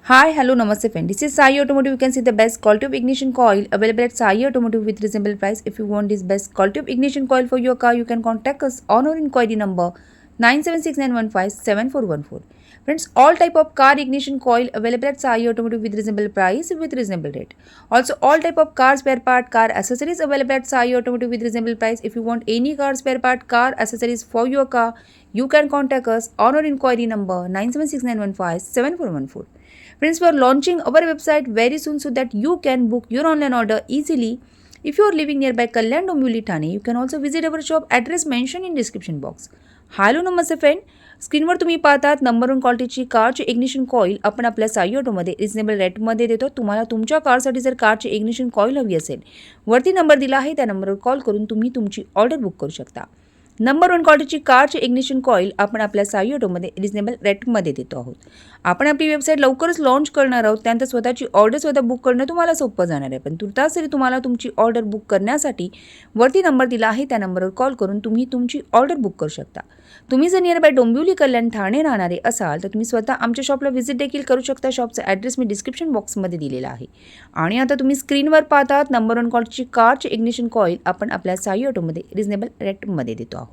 Hi, hello, namaste friend. This is Sai Automotive. You can see the best quality of ignition coil available at Sai Automotive with reasonable price. If you want this best quality of ignition coil for your car, you can contact us on our inquiry number 9769157414. Friends, all type of car ignition coil available at Sai Automotive with reasonable price with reasonable rate. Also, all type of car spare part, car accessories available at Sai Automotive with reasonable price. If you want any car spare part, car accessories for your car, you can contact us on our inquiry number 9769157414. Friends, we are launching our website very soon so that you can book your online order easily. If you are living nearby Kalyan Dombivali Thane, you can also visit our shop address mentioned in description box. Hello नमस्ते friend, स्क्रीनवर तुम्ही पाहतात number one क्वालिटीची कारची ignition coil आपण आपल्या Sai ऑटोमध्ये reasonable रेटमध्ये देतो. तुम्हाला तुमच्या कारसाठी जर कारची इग्निशन कॉईल हवी असेल, वरती नंबर दिला आहे त्या नंबरवर कॉल करून तुम्ही तुमची ऑर्डर बुक करू शकता. नंबर वन क्वालिटीची कारची इग्निशन कॉईल आपण आपल्या साई ऑटोमध्ये रिजनेबल रेटमध्ये देतो आहोत. आपण आपली वेबसाईट लवकरच लॉन्च करणार आहोत. त्यानंतर स्वतःची ऑर्डर स्वतः बुक करणं तुम्हाला सोपं जाणार आहे. पण तुर्तास तरी तुम्हाला तुमची ऑर्डर बुक करण्यासाठी वरती नंबर दिला आहे त्या नंबरवर कॉल करून तुम्ही तुमची ऑर्डर बुक करू शकता. तुम्ही जर नियरबाय डोंबिवली कल्याण ठाणे राहणारे असाल तर तुम्ही स्वतः आमच्या शॉपला व्हिजिट देखील करू शकता. शॉपचा ॲड्रेस मी डिस्क्रिप्शन बॉक्समध्ये दिलेला आहे. आणि आता तुम्ही स्क्रीनवर पाहतात नंबर वन क्वालिटीची कारची इग्निशन कॉईल आपण आपल्या साई ऑटोमध्ये रिजनेबल रेटमध्ये देतो आहोत.